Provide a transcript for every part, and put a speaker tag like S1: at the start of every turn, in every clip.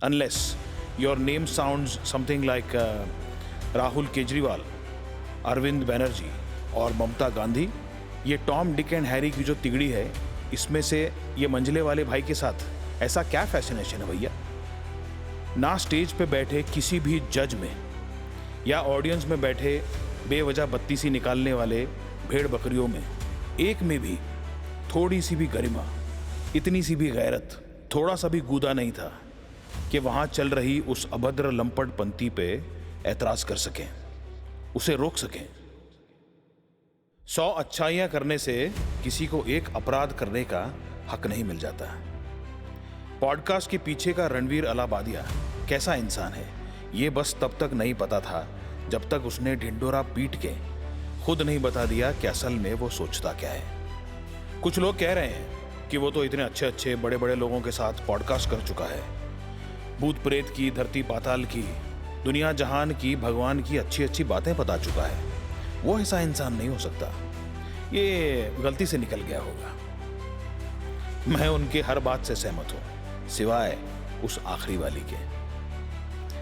S1: unless your name sounds something like Rahul Kejriwal, Arvind Banerjee और ममता गांधी। ये Tom Dick and Harry की जो तिगड़ी है, इसमें से ये मंझले वाले भाई के साथ ऐसा क्या फैसिनेशन है भैया? ना स्टेज पे बैठे किसी भी जज में या ऑडियंस में बैठे बेवजह बत्तीसी निकालने वाले भेड़ बकरियों में एक में भी थोड़ी सी भी गरिमा, इतनी सी भी गैरत, थोड़ा सा भी गूदा नहीं था कि वहां चल रही उस अभद्र लंपट पंक्ति पे ऐतराज कर सकें, उसे रोक सकें। 100 अच्छाइयां करने से किसी को एक अपराध करने का हक नहीं मिल जाता। पॉडकास्ट के पीछे का रणवीर अलाहाबादिया कैसा इंसान है, ये बस तब तक नहीं पता था जब तक उसने ढिंडोरा पीट के खुद नहीं बता दिया कि असल में वो सोचता क्या है। कुछ लोग कह रहे हैं कि वो तो इतने अच्छे अच्छे बड़े बड़े लोगों के साथ पॉडकास्ट कर चुका है, भूत प्रेत की, धरती पाताल की, दुनिया जहान की, भगवान की अच्छी अच्छी बातें बता चुका है। वो ऐसा इंसान नहीं हो सकता, ये गलती से निकल गया होगा। मैं उनके हर बात से सहमत हूं, सिवाय उस आखिरी वाली के।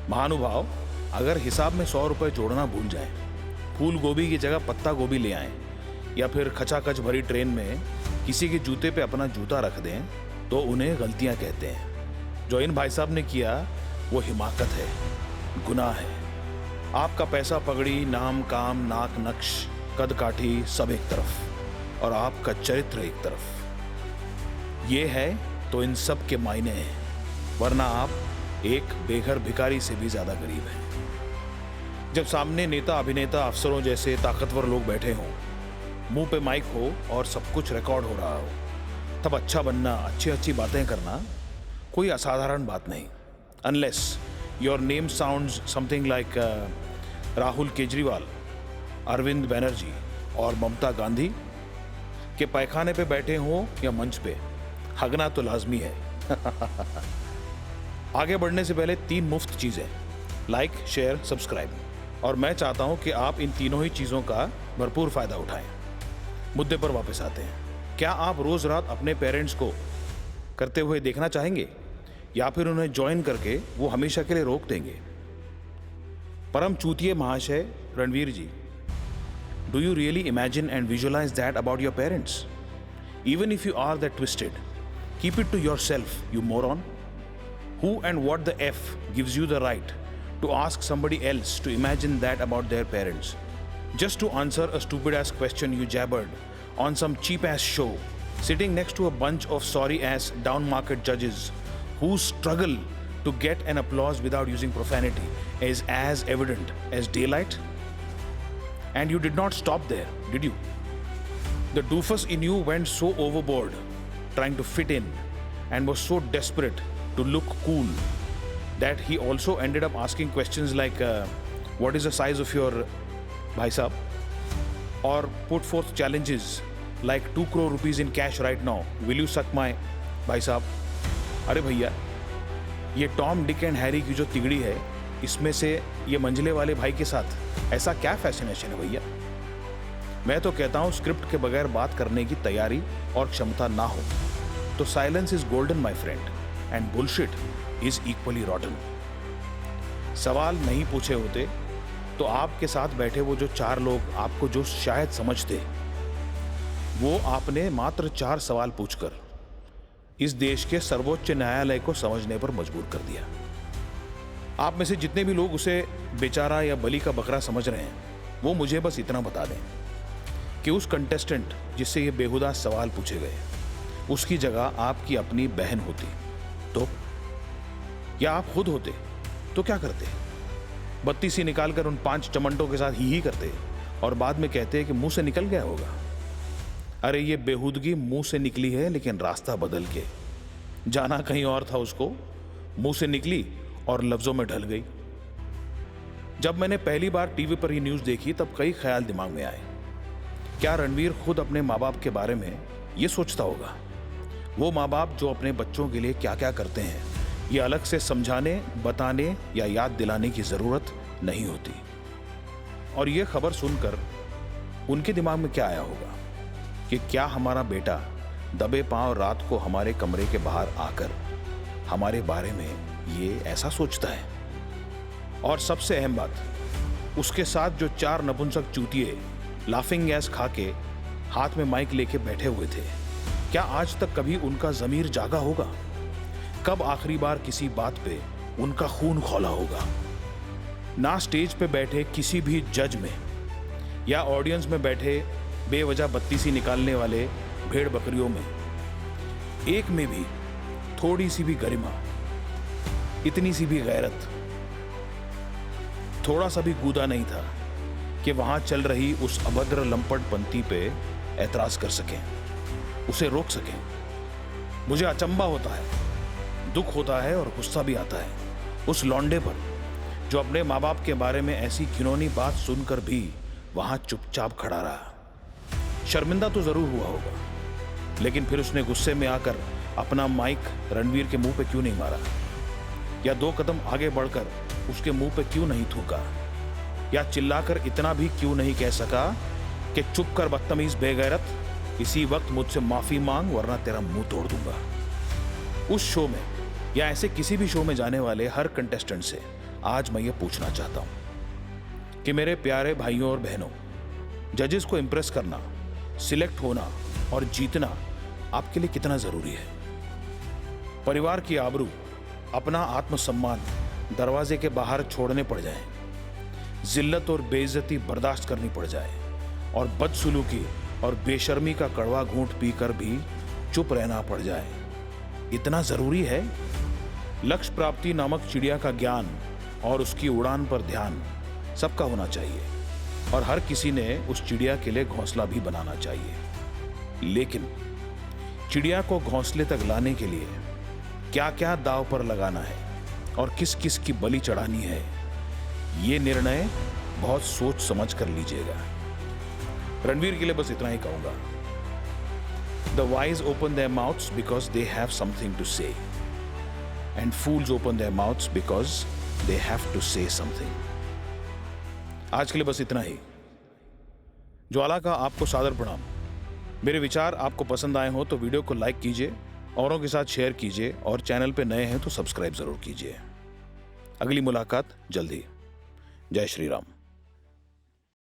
S1: महानुभाव अगर हिसाब में 100 रुपए जोड़ना भूल जाएं, फूल गोभी की जगह पत्ता गोभी ले आएं, या फिर खचाखच भरी ट्रेन में किसी के जूते पे अपना जूता रख दें, तो उन्हें गलतियां कहते हैं। जो इन भाई साहब ने किया वो हिमाकत है, गुनाह है। आपका पैसा, पगड़ी, नाम, काम, नाक, नक्श, कद काठी सब एक तरफ और आपका चरित्र एक तरफ। ये है तो इन सब के मायने हैं, वरना आप एक बेघर भिखारी से भी ज्यादा गरीब हैं। जब सामने नेता, अभिनेता, अफसरों जैसे ताकतवर लोग बैठे हों, मुंह पे माइक हो और सब कुछ रिकॉर्ड हो रहा हो, तब अच्छा बनना, अच्छी अच्छी बातें करना कोई असाधारण बात नहीं। Unless your name sounds something like Rahul Kejriwal, Arvind Banerjee और ममता गांधी के पैखाने पे बैठे हों या मंच पे, हगना तो लाजमी है। आगे बढ़ने से पहले 3 मुफ्त चीजें, लाइक, शेयर, सब्सक्राइब, और मैं चाहता हूं कि आप इन तीनों ही चीजों का भरपूर फायदा उठाएं। मुद्दे पर वापस आते हैं। क्या आप रोज रात अपने पेरेंट्स को करते हुए देखना चाहेंगे, या फिर उन्हें ज्वाइन करके वो हमेशा के लिए रोक देंगे? परम चूतिए महाशय Ranveer ji, do you really imagine and visualise that about your parents? Even if you are that twisted, keep it to yourself, you moron. Who and what the F gives you the right to ask somebody else to imagine that about their parents? Just to answer a stupid ass question you jabbered on some cheap ass show, sitting next to a bunch of sorry ass down market judges who struggle to get an applause without using profanity is as evident as daylight. And you did not stop there, did you? The doofus in you went so overboard trying to fit in and was so desperate to look cool that he also ended up asking questions like what is the size of your bhai sahab, or put forth challenges like 2 crore rupees in cash right now, will you suck my bhai sahab? अरे भैया, ये Tom Dick and Harry की जो तिगड़ी है, इसमें से ये मंझले वाले भाई के साथ ऐसा क्या फैसिनेशन है भैया? मैं तो कहता हूं स्क्रिप्ट के बगैर बात करने की तैयारी और क्षमता ना हो तो silence is golden my friend and bullshit is equally rotten. सवाल नहीं पूछे होते तो आपके साथ बैठे वो जो 4 लोग आपको जो शायद समझते, वो आपने मात्र 4 सवाल पूछकर इस देश के सर्वोच्च न्यायालय को समझने पर मजबूर कर दिया। आप में से जितने भी लोग उसे बेचारा या बलि का बकरा समझ रहे हैं, वो मुझे बस इतना बता दें कि उस कंटेस्टेंट जिससे ये बेहुदा सवाल पूछे गए, उसकी जगह आपकी अपनी बहन होती तो, या आप खुद होते तो क्या करते? बत्तीसी निकालकर उन 5 चमंटों के साथ ही करते और बाद में कहते कि मुंह से निकल गया होगा। अरे ये बेहूदगी मुंह से निकली है, लेकिन रास्ता बदल के जाना कहीं और था। उसको मुंह से निकली और लफ्जों में ढल गई। जब मैंने पहली बार टीवी पर ये न्यूज देखी, तब कई ख्याल दिमाग में आए। क्या रणवीर खुद अपने माँ बाप के बारे में ये सोचता होगा? वो माँ बाप जो अपने बच्चों के लिए क्या क्या करते हैं, ये अलग से समझाने, बताने या याद दिलाने की जरूरत नहीं होती। और ये खबर सुनकर उनके दिमाग में क्या आया होगा कि क्या हमारा बेटा दबे पांव रात को हमारे कमरे के बाहर आकर हमारे बारे में ये ऐसा सोचता है। और सबसे अहम बात, उसके साथ जो 4 नपुंसक चूतिए लाफिंग गैस खा के हाथ में माइक लेके बैठे हुए थे, क्या आज तक कभी उनका जमीर जागा होगा? कब आखिरी बार किसी बात पे उनका खून खौला होगा? ना स्टेज पे बैठे किसी भी जज में या ऑडियंस में बैठे बेवजह बत्ती सी निकालने वाले भेड़ बकरियों में एक में भी थोड़ी सी भी गरिमा, इतनी सी भी गैरत, थोड़ा सा भी गूदा नहीं था कि वहां चल रही उस अभद्र लंपट पंक्ति पे ऐतराज कर सकें, उसे रोक सकें। मुझे अचंभा होता है, दुख होता है और गुस्सा भी आता है उस लौंडे पर जो अपने माँ बाप के बारे में ऐसी घिनौनी बात सुनकर भी वहां चुपचाप खड़ा रहा। शर्मिंदा तो जरूर हुआ होगा, लेकिन फिर उसने गुस्से में आकर अपना माइक रणवीर के मुंह पे क्यों नहीं मारा, या 2 कदम आगे बढ़कर उसके मुंह पे क्यों नहीं थूका, या चिल्लाकर इतना भी क्यों नहीं कह सका कि चुप कर बदतमीज बेगैरत, इसी वक्त मुझसे माफी मांग वरना तेरा मुंह तोड़ दूंगा। उस शो में या ऐसे किसी भी शो में जाने वाले हर कंटेस्टेंट से आज मैं ये पूछना चाहता हूं कि मेरे प्यारे भाइयों और बहनों, जजेस को इंप्रेस करना, सिलेक्ट होना और जीतना आपके लिए कितना जरूरी है? परिवार की आबरू, अपना आत्मसम्मान दरवाजे के बाहर छोड़ने पड़ जाए, जिल्लत और बेइज्जती बर्दाश्त करनी पड़ जाए और बदसलूकी और बेशर्मी का कड़वा घूंट पीकर भी चुप रहना पड़ जाए, इतना जरूरी है? लक्ष्य प्राप्ति नामक चिड़िया का ज्ञान और उसकी उड़ान पर ध्यान सबका होना चाहिए और हर किसी ने उस चिड़िया के लिए घोंसला भी बनाना चाहिए। लेकिन चिड़िया को घोंसले तक लाने के लिए क्या क्या दांव पर लगाना है और किस किस की बलि चढ़ानी है, ये निर्णय बहुत सोच समझ कर लीजिएगा। रणवीर के लिए बस इतना ही कहूंगा, The wise open their mouths because they have something to say, and fools open their mouths because they have to say something. आज के लिए बस इतना ही। ज्वाला का आपको सादर प्रणाम। मेरे विचार आपको पसंद आए हो तो वीडियो को लाइक कीजिए, औरों के साथ शेयर कीजिए और चैनल पे नए हैं तो सब्सक्राइब जरूर कीजिए। अगली मुलाकात जल्दी। जय श्री राम।